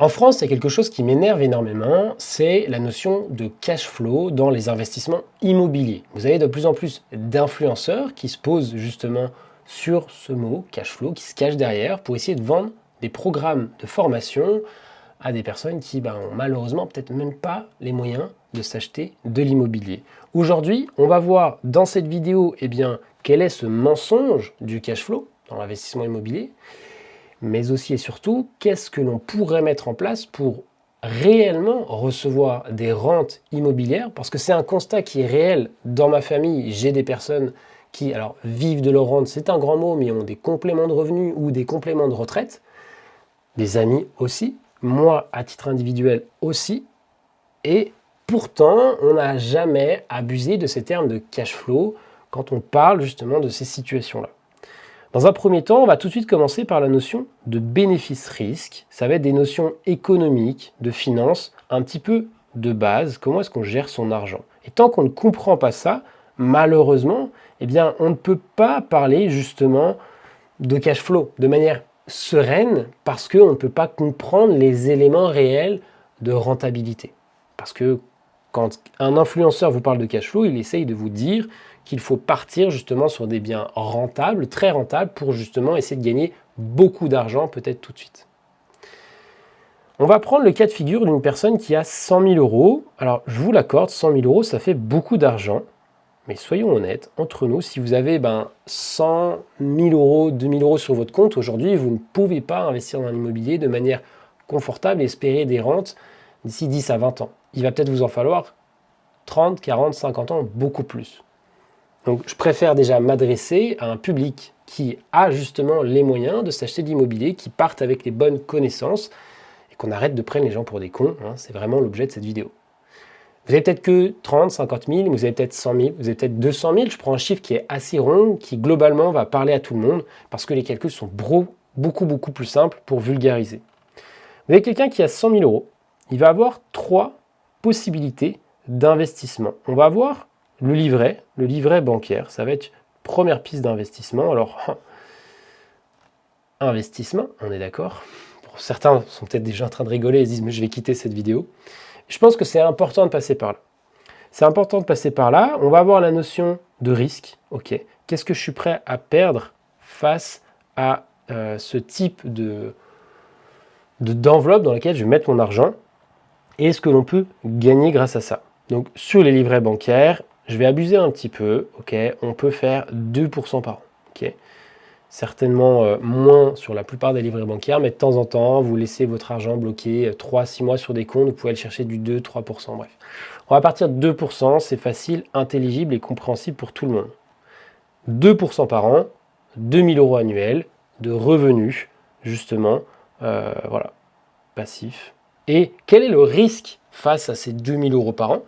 En France, il y a quelque chose qui m'énerve énormément, c'est la notion de cash flow dans les investissements immobiliers. Vous avez de plus en plus d'influenceurs qui se posent justement sur ce mot cash flow, qui se cache derrière pour essayer de vendre des programmes de formation à des personnes qui ont malheureusement peut-être même pas les moyens de s'acheter de l'immobilier. Aujourd'hui, on va voir dans cette vidéo quel est ce mensonge du cash flow dans l'investissement immobilier, mais aussi et surtout, qu'est-ce que l'on pourrait mettre en place pour réellement recevoir des rentes immobilières, parce que c'est un constat qui est réel. Dans ma famille, j'ai des personnes qui vivent de leur rente, c'est un grand mot, mais ont des compléments de revenus ou des compléments de retraite, des amis aussi, moi à titre individuel aussi, et pourtant on n'a jamais abusé de ces termes de cash flow quand on parle justement de ces situations-là. Dans un premier temps, on va tout de suite commencer par la notion de bénéfice-risque. Ça va être des notions économiques, de finances, un petit peu de base. Comment est-ce qu'on gère son argent? Et tant qu'on ne comprend pas ça, malheureusement, on ne peut pas parler justement de cash flow de manière sereine parce qu'on ne peut pas comprendre les éléments réels de rentabilité. Parce que quand un influenceur vous parle de cash flow, il essaye de vous dire qu'il faut partir justement sur des biens rentables, très rentables, pour justement essayer de gagner beaucoup d'argent, peut-être tout de suite. On va prendre le cas de figure d'une personne qui a 100 000 euros. Alors, je vous l'accorde, 100 000 euros, ça fait beaucoup d'argent. Mais soyons honnêtes, entre nous, si vous avez 100 000 euros, 2 000 euros sur votre compte, aujourd'hui, vous ne pouvez pas investir dans l'immobilier de manière confortable et espérer des rentes d'ici 10 à 20 ans. Il va peut-être vous en falloir 30, 40, 50 ans, beaucoup plus. Donc, je préfère déjà m'adresser à un public qui a justement les moyens de s'acheter de l'immobilier, qui partent avec les bonnes connaissances et qu'on arrête de prendre les gens pour des cons. C'est vraiment l'objet de cette vidéo. Vous avez peut-être que 30, 50 000, vous avez peut-être 100 000, vous avez peut-être 200 000. Je prends un chiffre qui est assez rond, qui globalement va parler à tout le monde parce que les calculs sont beaucoup plus simples pour vulgariser. Vous avez quelqu'un qui a 100 000 euros. Il va avoir 3 possibilités d'investissement. On va avoir le livret bancaire. Ça va être une première piste d'investissement. Alors, investissement, on est d'accord. Pour certains sont peut-être déjà en train de rigoler et se disent « mais je vais quitter cette vidéo ». Je pense que c'est important de passer par là. C'est important de passer par là. On va avoir la notion de risque. Ok, qu'est-ce que je suis prêt à perdre face à ce type d'enveloppe dans laquelle je vais mettre mon argent et ce que l'on peut gagner grâce à ça. Donc sur les livrets bancaires, je vais abuser un petit peu. Ok, on peut faire 2% par an. Ok, certainement moins sur la plupart des livrets bancaires, mais de temps en temps, vous laissez votre argent bloqué 3-6 mois sur des comptes, vous pouvez aller chercher du 2-3%, bref. On va partir de 2%, c'est facile, intelligible et compréhensible pour tout le monde. 2% par an, 2 000 euros annuels de revenus, justement, voilà, passif. Et quel est le risque face à ces 2 000 euros par an?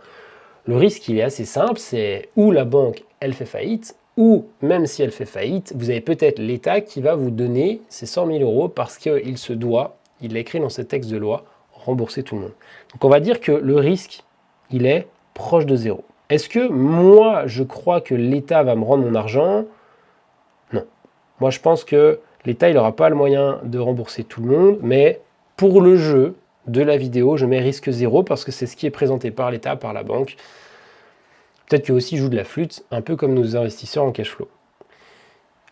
Le risque, il est assez simple, c'est où la banque, elle fait faillite, ou même si elle fait faillite, vous avez peut-être l'État qui va vous donner ces 100 000 euros parce qu'il se doit, il l'a écrit dans ce texte de loi, rembourser tout le monde. Donc on va dire que le risque, il est proche de zéro. Est-ce que moi, je crois que l'État va me rendre mon argent? Non. Moi, je pense que l'État, il n'aura pas le moyen de rembourser tout le monde, mais pour le jeu de la vidéo, je mets risque zéro parce que c'est ce qui est présenté par l'État, par la banque. Peut-être qu'il aussi joue de la flûte, un peu comme nos investisseurs en cash flow.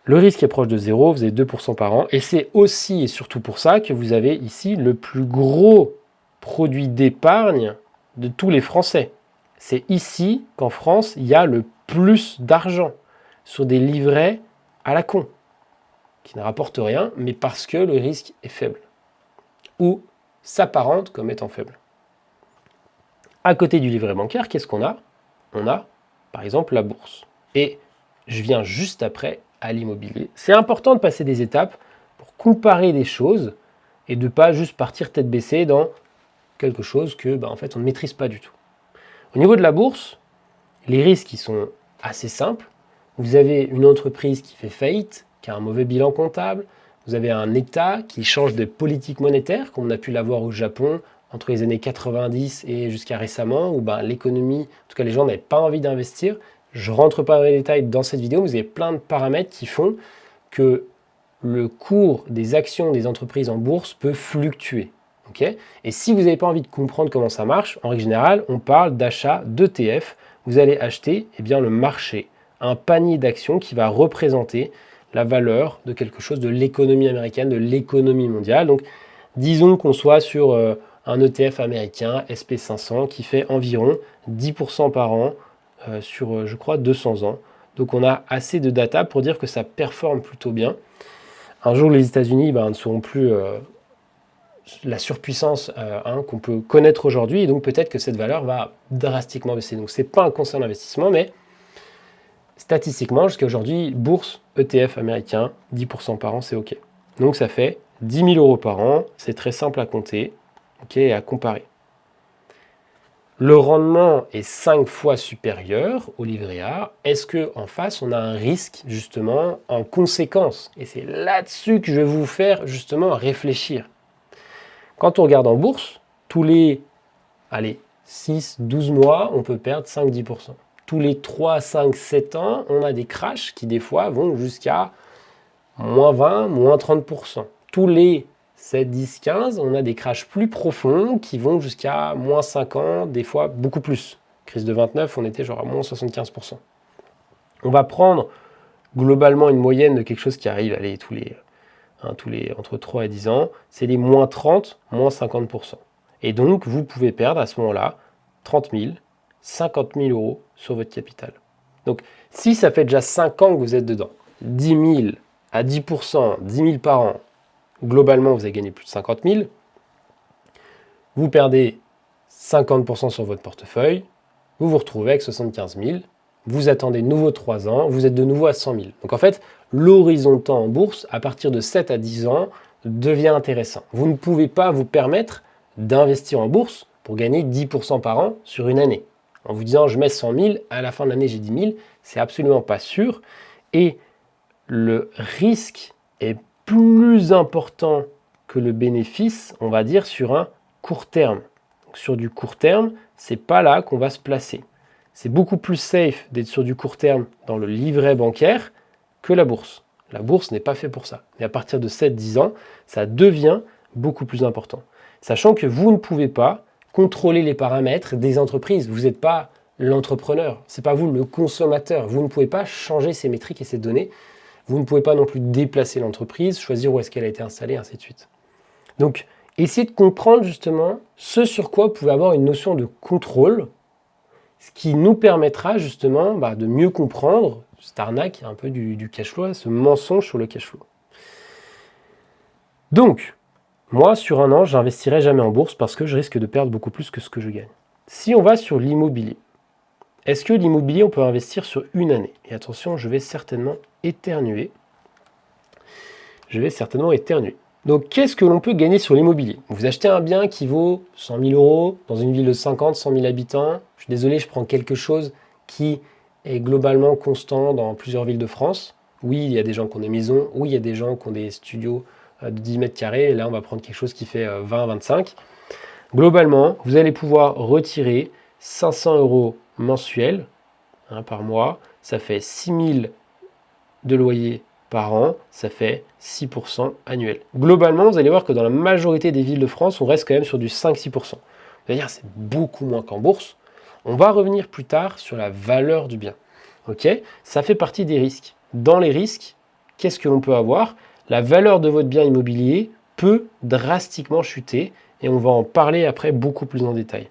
Le risque est proche de zéro, vous avez 2% par an, et c'est aussi et surtout pour ça que vous avez ici le plus gros produit d'épargne de tous les Français. C'est ici qu'en France, il y a le plus d'argent sur des livrets à la con, qui ne rapportent rien, mais parce que le risque est faible, ou s'apparente comme étant faible. À côté du livret bancaire, qu'est-ce qu'on a? On a, par exemple, la bourse. Et je viens juste après à l'immobilier. C'est important de passer des étapes pour comparer des choses et de ne pas juste partir tête baissée dans quelque chose que, en fait, on ne maîtrise pas du tout. Au niveau de la bourse, les risques ils sont assez simples. Vous avez une entreprise qui fait faillite, qui a un mauvais bilan comptable. Vous avez un État qui change de politique monétaire, comme on a pu l'avoir au Japon entre les années 90 et jusqu'à récemment, où l'économie, en tout cas les gens n'avaient pas envie d'investir. Je ne rentre pas dans les détails dans cette vidéo, mais vous avez plein de paramètres qui font que le cours des actions des entreprises en bourse peut fluctuer. ok. Et si vous n'avez pas envie de comprendre comment ça marche, en règle générale, on parle d'achat d'ETF. Vous allez acheter le marché, un panier d'actions qui va représenter la valeur de quelque chose de l'économie américaine, de l'économie mondiale. Donc, disons qu'on soit sur un ETF américain, SP500, qui fait environ 10% par an sur, je crois, 200 ans. Donc, on a assez de data pour dire que ça performe plutôt bien. Un jour, les États-Unis ne seront plus la surpuissance qu'on peut connaître aujourd'hui, et donc peut-être que cette valeur va drastiquement baisser. Donc, ce n'est pas un conseil d'investissement, mais statistiquement, jusqu'à aujourd'hui, bourse, ETF américain, 10% par an, c'est OK. Donc, ça fait 10 000 euros par an. C'est très simple à compter, OK, et à comparer. Le rendement est 5 fois supérieur au livret A. Est-ce qu'en face, on a un risque, justement, en conséquence? Et c'est là-dessus que je vais vous faire, justement, réfléchir. Quand on regarde en bourse, tous les 6, 12 mois, on peut perdre 5-10%. Tous les 3, 5, 7 ans, on a des crashs qui, des fois, vont jusqu'à moins 20, moins 30%. Tous les 7, 10, 15, on a des crashs plus profonds qui vont jusqu'à moins 50, des fois beaucoup plus. Crise de 29, on était genre à moins 75%. On va prendre globalement une moyenne de quelque chose qui arrive tous les entre 3 et 10 ans, c'est les moins 30, moins 50%. Et donc, vous pouvez perdre à ce moment-là 30 000, 50 000 euros sur votre capital. Donc, si ça fait déjà 5 ans que vous êtes dedans, 10 000 à 10%, 10 000 par an, globalement, vous avez gagné plus de 50 000, vous perdez 50% sur votre portefeuille, vous vous retrouvez avec 75 000, vous attendez de nouveau 3 ans, vous êtes de nouveau à 100 000. Donc en fait, l'horizon de temps en bourse, à partir de 7 à 10 ans, devient intéressant. Vous ne pouvez pas vous permettre d'investir en bourse pour gagner 10% par an sur une année. En vous disant, je mets 100 000, à la fin de l'année, j'ai 10 000, c'est absolument pas sûr. Et le risque est plus important que le bénéfice, on va dire, sur un court terme. Donc, sur du court terme, c'est pas là qu'on va se placer. C'est beaucoup plus safe d'être sur du court terme dans le livret bancaire que la bourse. La bourse n'est pas fait pour ça. Et à partir de 7-10 ans, ça devient beaucoup plus important. Sachant que vous ne pouvez pas contrôler les paramètres des entreprises. Vous n'êtes pas l'entrepreneur, ce n'est pas vous le consommateur. Vous ne pouvez pas changer ces métriques et ces données. Vous ne pouvez pas non plus déplacer l'entreprise, choisir où est-ce qu'elle a été installée, ainsi de suite. Donc, essayez de comprendre justement ce sur quoi vous pouvez avoir une notion de contrôle, ce qui nous permettra justement de mieux comprendre cette arnaque un peu du cash flow, ce mensonge sur le cash flow. Donc, moi, sur un an, je n'investirai jamais en bourse parce que je risque de perdre beaucoup plus que ce que je gagne. Si on va sur l'immobilier, est-ce que l'immobilier, on peut investir sur une année? Et attention, je vais certainement éternuer. Donc, qu'est-ce que l'on peut gagner sur l'immobilier? Vous achetez un bien qui vaut 100 000 euros dans une ville de 50, 100 000 habitants. Je suis désolé, je prends quelque chose qui est globalement constant dans plusieurs villes de France. Oui, il y a des gens qui ont des maisons. Oui, il y a des gens qui ont des studios de 10 mètres carrés. Et là, on va prendre quelque chose qui fait 20, 25. Globalement, vous allez pouvoir retirer 500 euros mensuels par mois. Ça fait 6 000 de loyer par an, ça fait 6% annuel. Globalement, vous allez voir que dans la majorité des villes de France, on reste quand même sur du 5-6%. C'est-à-dire c'est beaucoup moins qu'en bourse. On va revenir plus tard sur la valeur du bien. Ok, ça fait partie des risques. Dans les risques, qu'est-ce que l'on peut avoir? La valeur de votre bien immobilier peut drastiquement chuter et on va en parler après beaucoup plus en détail.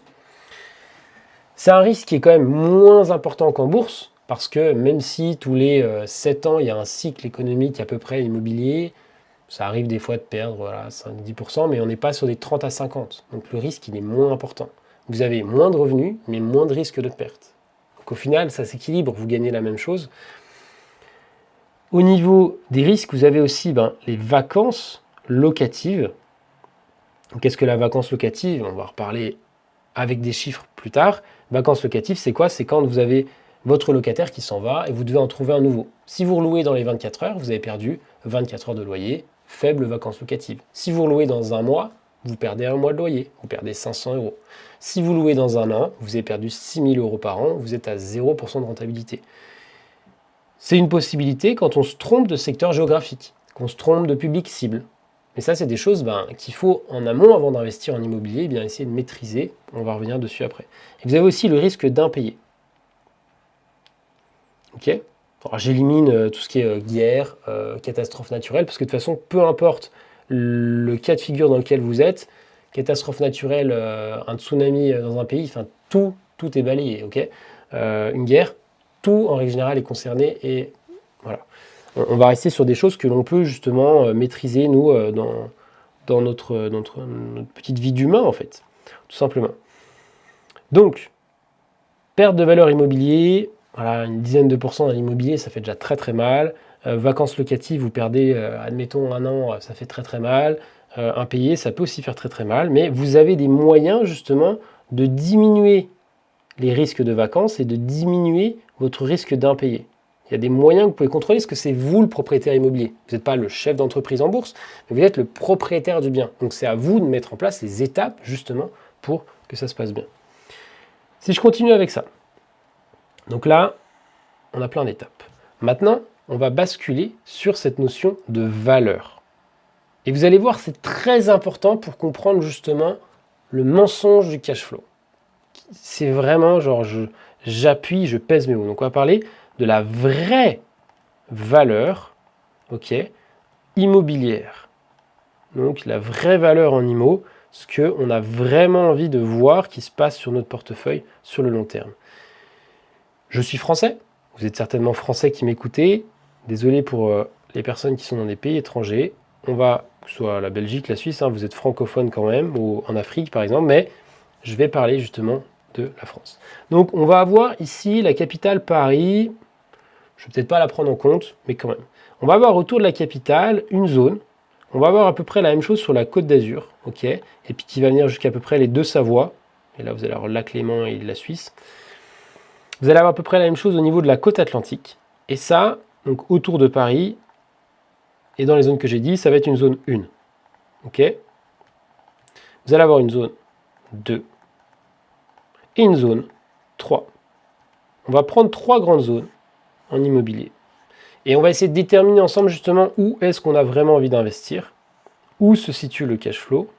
C'est un risque qui est quand même moins important qu'en bourse, parce que même si tous les 7 ans, il y a un cycle économique à peu près immobilier, ça arrive des fois de perdre 5-10%, mais on n'est pas sur des 30 à 50. Donc le risque, il est moins important. Vous avez moins de revenus, mais moins de risques de perte. Donc au final, ça s'équilibre, vous gagnez la même chose. Au niveau des risques, vous avez aussi les vacances locatives. Qu'est-ce que la vacance locative? On va en reparler avec des chiffres plus tard. Vacances locatives, c'est quoi? C'est quand vous avez votre locataire qui s'en va et vous devez en trouver un nouveau. Si vous relouez dans les 24 heures, vous avez perdu 24 heures de loyer, faible vacances locatives. Si vous relouez dans un mois, vous perdez un mois de loyer, vous perdez 500 euros. Si vous louez dans un an, vous avez perdu 6 000 euros par an, vous êtes à 0% de rentabilité. C'est une possibilité quand on se trompe de secteur géographique, qu'on se trompe de public cible. Mais ça, c'est des choses qu'il faut en amont, avant d'investir en immobilier, bien essayer de maîtriser. On va revenir dessus après. Et vous avez aussi le risque d'impayé. Ok. Alors, j'élimine tout ce qui est guerre, catastrophe naturelle, parce que de toute façon, peu importe le cas de figure dans lequel vous êtes, catastrophe naturelle, un tsunami dans un pays, enfin tout est balayé. Ok. Une guerre, tout en règle générale est concerné et voilà. On va rester sur des choses que l'on peut justement maîtriser, nous, dans notre petite vie d'humain, en fait, tout simplement. Donc, perte de valeur immobilier, voilà, une dizaine de pourcents dans l'immobilier, ça fait déjà très très mal. Vacances locatives, vous perdez, admettons, 1 an, ça fait très très mal. Impayé, ça peut aussi faire très très mal. Mais vous avez des moyens, justement, de diminuer les risques de vacances et de diminuer votre risque d'impayé. Il y a des moyens que vous pouvez contrôler parce que c'est vous le propriétaire immobilier. Vous n'êtes pas le chef d'entreprise en bourse, mais vous êtes le propriétaire du bien. Donc c'est à vous de mettre en place les étapes justement pour que ça se passe bien. Si je continue avec ça, donc là, on a plein d'étapes. Maintenant, on va basculer sur cette notion de valeur. Et vous allez voir, c'est très important pour comprendre justement le mensonge du cash flow. C'est vraiment genre, j'appuie, je pèse mes mots. Donc on va parler de la vraie valeur, ok, immobilière. Donc la vraie valeur en IMO, ce qu'on a vraiment envie de voir qui se passe sur notre portefeuille sur le long terme. Je suis français, vous êtes certainement français qui m'écoutez. Désolé pour les personnes qui sont dans des pays étrangers. On va, que ce soit la Belgique, la Suisse, vous êtes francophone quand même, ou en Afrique par exemple, mais je vais parler justement de la France. Donc on va avoir ici la capitale Paris. Je ne vais peut-être pas la prendre en compte, mais quand même. On va avoir autour de la capitale une zone. On va avoir à peu près la même chose sur la Côte d'Azur, ok, et puis qui va venir jusqu'à peu près les deux Savoies. Et là, vous allez avoir le lac Léman et la Suisse. Vous allez avoir à peu près la même chose au niveau de la côte atlantique. Et ça, donc autour de Paris, et dans les zones que j'ai dit, ça va être une zone 1. Ok. Vous allez avoir une zone 2 et une zone 3. On va prendre 3 grandes zones en immobilier. Et on va essayer de déterminer ensemble justement où est-ce qu'on a vraiment envie d'investir, où se situe le cash flow,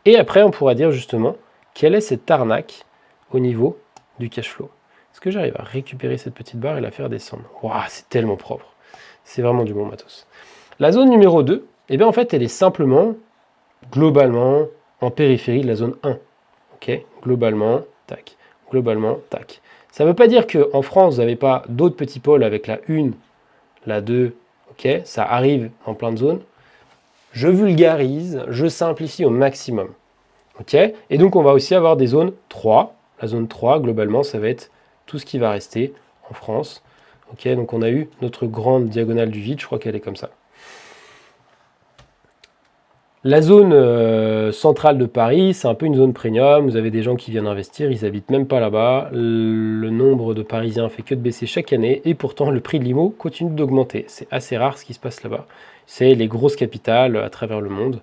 et après on pourra dire justement quelle est cette arnaque au niveau du cash flow. Est-ce que j'arrive à récupérer cette petite barre et la faire descendre? Waouh, c'est tellement propre. C'est vraiment du bon matos. La zone numéro 2, eh bien en fait elle est simplement, globalement, en périphérie de la zone 1. Ok, globalement, tac, globalement, tac. Ça ne veut pas dire qu'en France, vous n'avez pas d'autres petits pôles avec la 1, la 2, ok, ça arrive en plein de zones. Je vulgarise, je simplifie au maximum. Ok, et donc on va aussi avoir des zones 3. La zone 3, globalement, ça va être tout ce qui va rester en France. Ok, donc on a eu notre grande diagonale du vide, je crois qu'elle est comme ça. La zone centrale de Paris, c'est un peu une zone premium. Vous avez des gens qui viennent investir, ils n'habitent même pas là-bas. Le nombre de Parisiens fait que de baisser chaque année et pourtant le prix de l'IMO continue d'augmenter. C'est assez rare ce qui se passe là-bas. C'est les grosses capitales à travers le monde.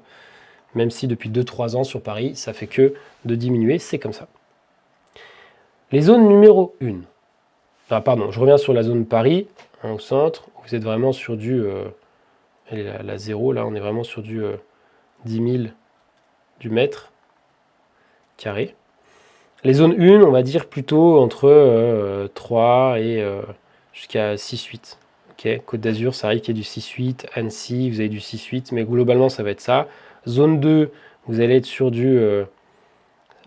Même si depuis 2-3 ans sur Paris, ça fait que de diminuer, c'est comme ça. Les zones numéro 1. Enfin, pardon, je reviens sur la zone Paris, au centre. Vous êtes vraiment sur du... la 0, là, on est vraiment sur du 10 000 du mètre carré. Les zones 1, on va dire plutôt entre 3 et jusqu'à 6-8. Okay. Côte d'Azur, ça arrive qu'il y ait du 6-8. Annecy, vous avez du 6-8, mais globalement, ça va être ça. Zone 2, vous allez être sur du...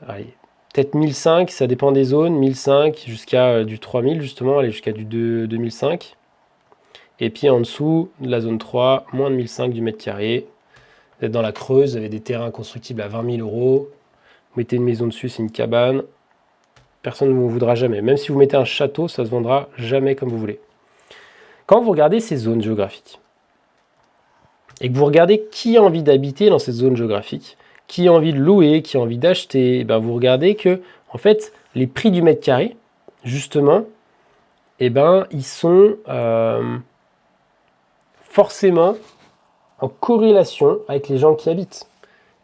peut-être 1005, ça dépend des zones. 1005 jusqu'à du 3000, justement, aller jusqu'à du 2005. Et puis en dessous, de la zone 3, moins de 1005 du mètre carré. Vous êtes dans la Creuse, vous avez des terrains constructibles à 20 000 euros. Vous mettez une maison dessus, c'est une cabane. Personne ne vous voudra jamais. Même si vous mettez un château, ça ne se vendra jamais comme vous voulez. Quand vous regardez ces zones géographiques, et que vous regardez qui a envie d'habiter dans cette zone géographique, qui a envie de louer, qui a envie d'acheter, ben vous regardez que, en fait, les prix du mètre carré, justement, ils sont forcément en corrélation avec les gens qui habitent.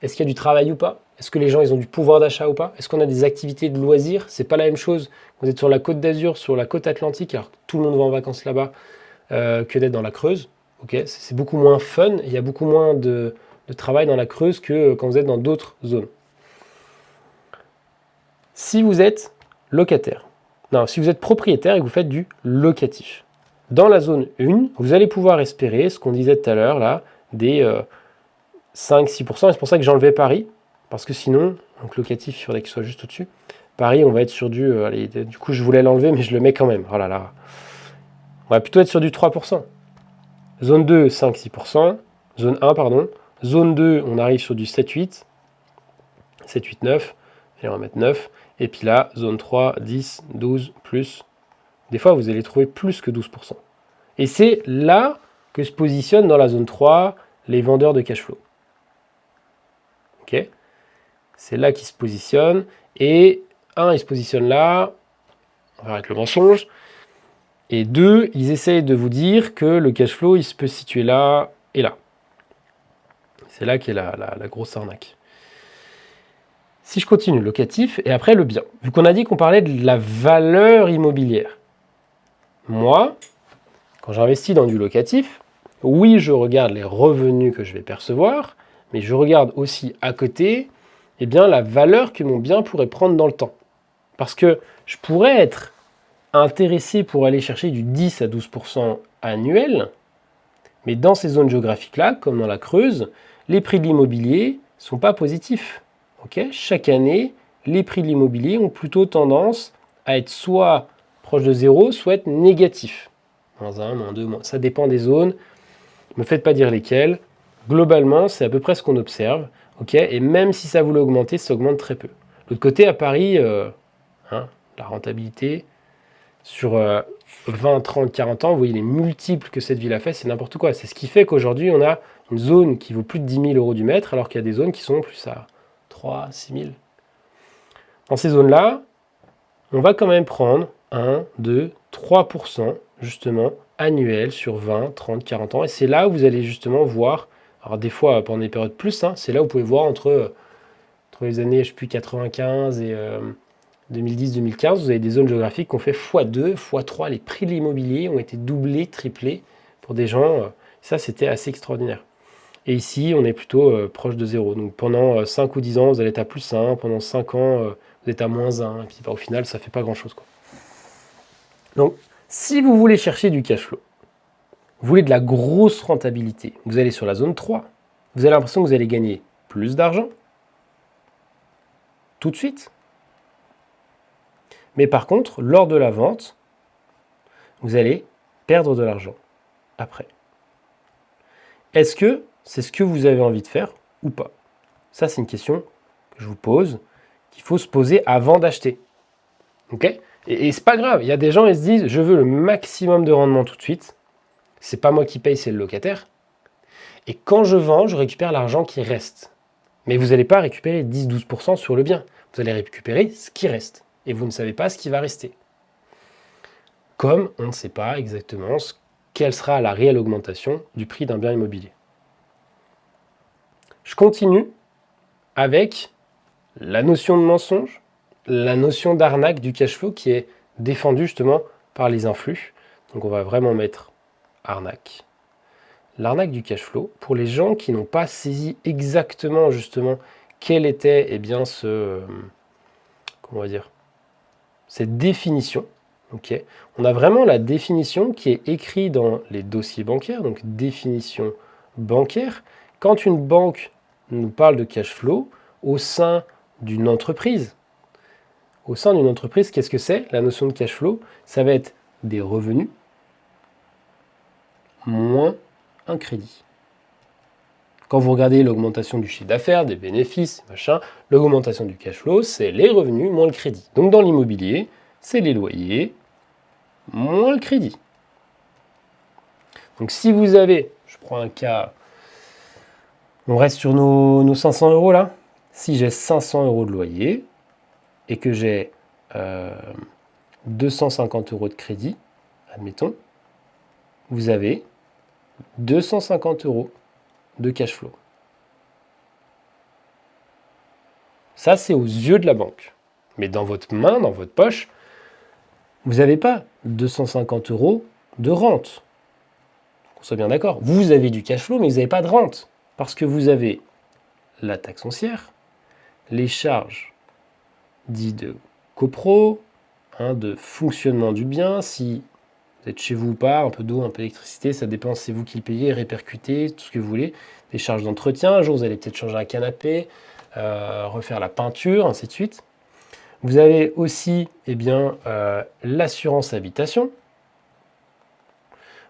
Est-ce qu'il y a du travail ou pas? Est-ce que les gens ils ont du pouvoir d'achat ou pas? Est-ce qu'on a des activités de loisirs? C'est pas la même chose. Vous êtes sur la côte d'Azur, sur la côte atlantique, alors tout le monde va en vacances là-bas, que d'être dans la Creuse. Okay, c'est beaucoup moins fun, il y a beaucoup moins de de travail dans la Creuse que quand vous êtes dans d'autres zones. Si vous êtes locataire, non, si vous êtes propriétaire et que vous faites du locatif, dans la zone 1, vous allez pouvoir espérer ce qu'on disait tout à l'heure, là, des 5-6%. Et c'est pour ça que j'enlevais Paris, parce que sinon, donc locatif, il faudrait qu'il soit juste au-dessus. Paris, on va être sur du... allez, du coup, je voulais l'enlever, mais je le mets quand même. Oh là là. On va plutôt être sur du 3%. Zone 2, 5-6%. Zone 1, pardon. Zone 2, on arrive sur du 7-8. 7-8-9. Et on va mettre 9. Et puis là, zone 3, 10, 12, plus. Des fois, vous allez trouver plus que 12%. Et c'est là que se positionnent dans la zone 3 les vendeurs de cash flow. Ok ? C'est là qu'ils se positionnent. Et 1, ils se positionnent là. On va arrêter le mensonge. Et 2, ils essayent de vous dire que le cash flow, il se peut situer là et là. C'est là qu'est la grosse arnaque. Si je continue, locatif, et après le bien. Vu qu'on a dit qu'on parlait de la valeur immobilière. Moi, quand j'investis dans du locatif, oui, je regarde les revenus que je vais percevoir, mais je regarde aussi à côté eh bien, la valeur que mon bien pourrait prendre dans le temps. Parce que je pourrais être intéressé pour aller chercher du 10 à 12% annuel, mais dans ces zones géographiques-là, comme dans la Creuse, les prix de l'immobilier ne sont pas positifs. Okay ? Chaque année, les prix de l'immobilier ont plutôt tendance à être soit proche de zéro, soit être négatifs. -1, -2, ça dépend des zones. Ne me faites pas dire lesquelles. Globalement, c'est à peu près ce qu'on observe. Okay ? Et même si ça voulait augmenter, ça augmente très peu. De l'autre côté, à Paris, la rentabilité, sur 20, 30, 40 ans, vous voyez les multiples que cette ville a fait, c'est n'importe quoi. C'est ce qui fait qu'aujourd'hui, on a une zone qui vaut plus de 10 000 euros du mètre, alors qu'il y a des zones qui sont plus à 3, 6 000. Dans ces zones-là, on va quand même prendre 1, 2, 3% justement annuel sur 20, 30, 40 ans. Et c'est là où vous allez justement voir, alors des fois pendant des périodes plus, c'est là où vous pouvez voir entre les années, je sais plus, 95 et 2010-2015, vous avez des zones géographiques qui ont fait x2, x3. Les prix de l'immobilier ont été doublés, triplés pour des gens. Ça, c'était assez extraordinaire. Et ici, on est plutôt proche de zéro. Donc pendant 5 ou 10 ans, vous allez être à +1. Pendant 5 ans, vous êtes à -1. Et puis au final, ça ne fait pas grand-chose. Donc, si vous voulez chercher du cash flow, vous voulez de la grosse rentabilité, vous allez sur la zone 3. Vous avez l'impression que vous allez gagner plus d'argent tout de suite. Mais par contre, lors de la vente, vous allez perdre de l'argent après. Est-ce que c'est ce que vous avez envie de faire ou pas? Ça, c'est une question que je vous pose, qu'il faut se poser avant d'acheter. Okay ? Et c'est pas grave, il y a des gens qui se disent « je veux le maximum de rendement tout de suite, c'est pas moi qui paye, c'est le locataire. Et quand je vends, je récupère l'argent qui reste. » Mais vous n'allez pas récupérer 10-12% sur le bien, vous allez récupérer ce qui reste. Et vous ne savez pas ce qui va rester. Comme on ne sait pas exactement quelle sera la réelle augmentation du prix d'un bien immobilier. Je continue avec la notion de mensonge, la notion d'arnaque du cash flow qui est défendue justement par les influx. Donc on va vraiment mettre arnaque. L'arnaque du cash flow, pour les gens qui n'ont pas saisi exactement justement quel était cette définition. Okay. On a vraiment la définition qui est écrite dans les dossiers bancaires, donc définition bancaire. Quand une banque nous parle de cash flow au sein d'une entreprise, qu'est-ce que c'est? La notion de cash flow, ça va être des revenus moins un crédit. Quand vous regardez l'augmentation du chiffre d'affaires, des bénéfices, l'augmentation du cash flow, c'est les revenus moins le crédit. Donc dans l'immobilier, c'est les loyers moins le crédit. Donc si vous avez, je prends un cas, on reste sur nos 500 euros là. Si j'ai 500 euros de loyer et que j'ai 250 euros de crédit, admettons, vous avez 250 euros de cash flow. Ça, c'est aux yeux de la banque. Mais dans votre main, dans votre poche, vous n'avez pas 250 euros de rente. Qu'on soit bien d'accord. Vous avez du cash flow, mais vous n'avez pas de rente. Parce que vous avez la taxe foncière, les charges dites de copro, de fonctionnement du bien, si vous êtes chez vous ou pas, un peu d'eau, un peu d'électricité, ça dépend, c'est vous qui le payez, répercutez, tout ce que vous voulez, des charges d'entretien, un jour vous allez peut-être changer un canapé, refaire la peinture, ainsi de suite. Vous avez aussi l'assurance habitation.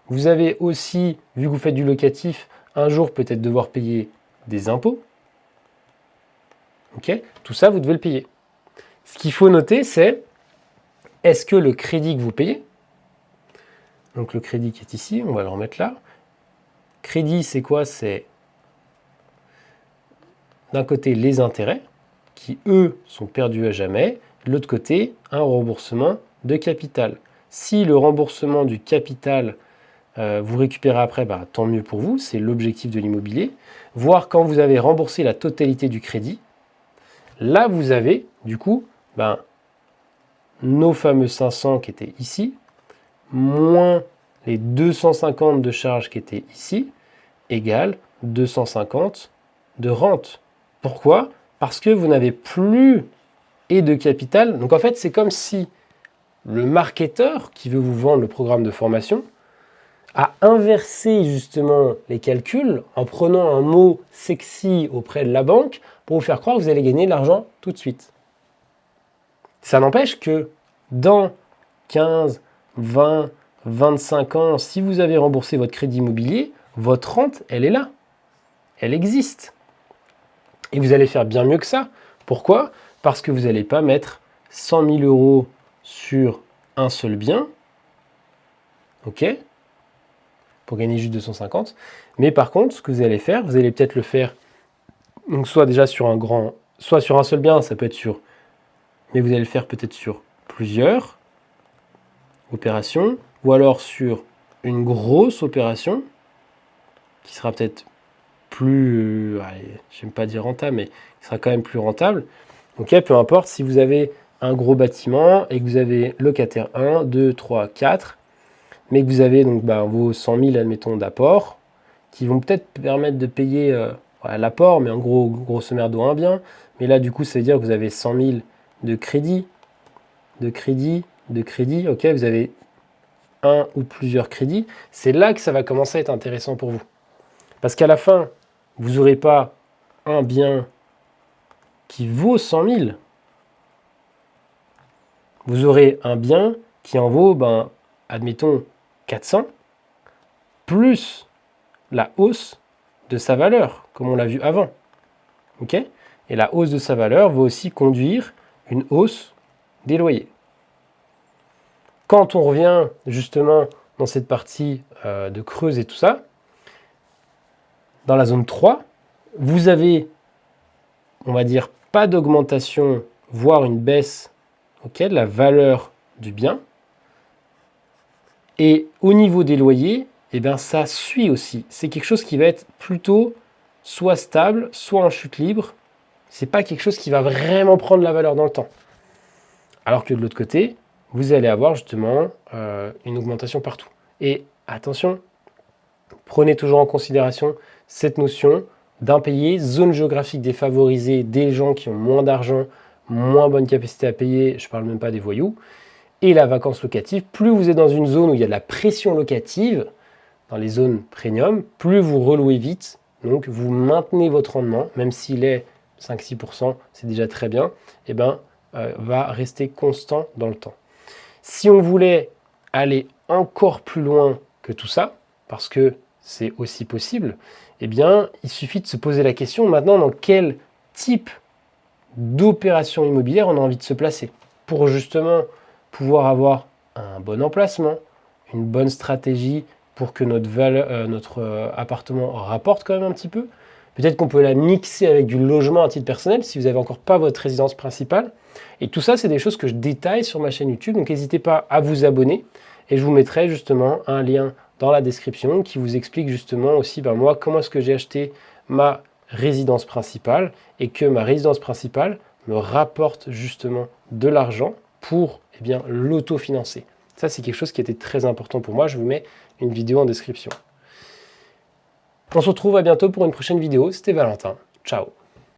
Vous avez aussi, vu que vous faites du locatif, un jour peut-être devoir payer des impôts. Okay, tout ça, vous devez le payer. Ce qu'il faut noter, c'est est-ce que le crédit que vous payez, donc le crédit qui est ici, on va le remettre là. Crédit, c'est quoi? C'est d'un côté les intérêts, qui eux sont perdus à jamais, de l'autre côté, un remboursement de capital. Si le remboursement du capital vous récupérez après, tant mieux pour vous, c'est l'objectif de l'immobilier. Voir quand vous avez remboursé la totalité du crédit, là vous avez du coup nos fameux 500 qui étaient ici, moins les 250 de charges qui étaient ici, égale 250 de rente. Pourquoi? Parce que vous n'avez plus et de capital. Donc en fait, c'est comme si le marketeur qui veut vous vendre le programme de formation a inversé justement les calculs en prenant un mot sexy auprès de la banque pour vous faire croire que vous allez gagner de l'argent tout de suite. Ça n'empêche que dans 15, 20, 25 ans, si vous avez remboursé votre crédit immobilier, votre rente, elle est là. Elle existe. Et vous allez faire bien mieux que ça. Pourquoi? Parce que vous n'allez pas mettre 100 000 euros sur un seul bien, ok, pour gagner juste 250. Mais par contre, ce que vous allez faire, vous allez peut-être le faire, donc soit déjà sur soit sur un seul bien, ça peut être sur, mais vous allez le faire peut-être sur plusieurs opérations, ou alors sur une grosse opération, qui sera peut-être plus, j'aime pas dire rentable, mais qui sera quand même plus rentable. Ok, peu importe, si vous avez un gros bâtiment et que vous avez locataire 1, 2, 3, 4, mais que vous avez donc vos 100 000, admettons, d'apport, qui vont peut-être permettre de payer l'apport, mais en gros, grosso merdo, un bien. Mais là, du coup, ça veut dire que vous avez 100 000 de crédit, ok, vous avez un ou plusieurs crédits. C'est là que ça va commencer à être intéressant pour vous. Parce qu'à la fin, vous n'aurez pas un bien qui vaut 100 000. Vous aurez un bien qui en vaut, admettons, 400, plus la hausse de sa valeur, comme on l'a vu avant. Ok? Et la hausse de sa valeur va aussi conduire une hausse des loyers. Quand on revient justement dans cette partie de Creuse et tout ça, dans la zone 3, vous avez, on va dire, pas d'augmentation, voire une baisse de la valeur du bien. Et au niveau des loyers, ça suit aussi. C'est quelque chose qui va être plutôt soit stable, soit en chute libre. C'est pas quelque chose qui va vraiment prendre la valeur dans le temps. Alors que de l'autre côté, vous allez avoir justement une augmentation partout. Et attention, prenez toujours en considération cette notion d'impayé, zone géographique défavorisée, des gens qui ont moins d'argent, moins bonne capacité à payer, je ne parle même pas des voyous, et la vacance locative. Plus vous êtes dans une zone où il y a de la pression locative, dans les zones premium, plus vous relouez vite, donc vous maintenez votre rendement, même s'il est 5-6%, c'est déjà très bien, va rester constant dans le temps. Si on voulait aller encore plus loin que tout ça, parce que c'est aussi possible, il suffit de se poser la question maintenant dans quel type d'opération immobilière on a envie de se placer pour justement pouvoir avoir un bon emplacement, une bonne stratégie pour que notre appartement rapporte quand même un petit peu. Peut-être qu'on peut la mixer avec du logement à titre personnel si vous n'avez encore pas votre résidence principale. Et tout ça, c'est des choses que je détaille sur ma chaîne YouTube. Donc n'hésitez pas à vous abonner. Et je vous mettrai justement un lien dans la description qui vous explique justement aussi moi comment est-ce que j'ai acheté ma résidence principale et que ma résidence principale me rapporte justement de l'argent pour l'autofinancer. Ça, c'est quelque chose qui était très important pour moi. Je vous mets une vidéo en description. On se retrouve à bientôt pour une prochaine vidéo. C'était Valentin. Ciao.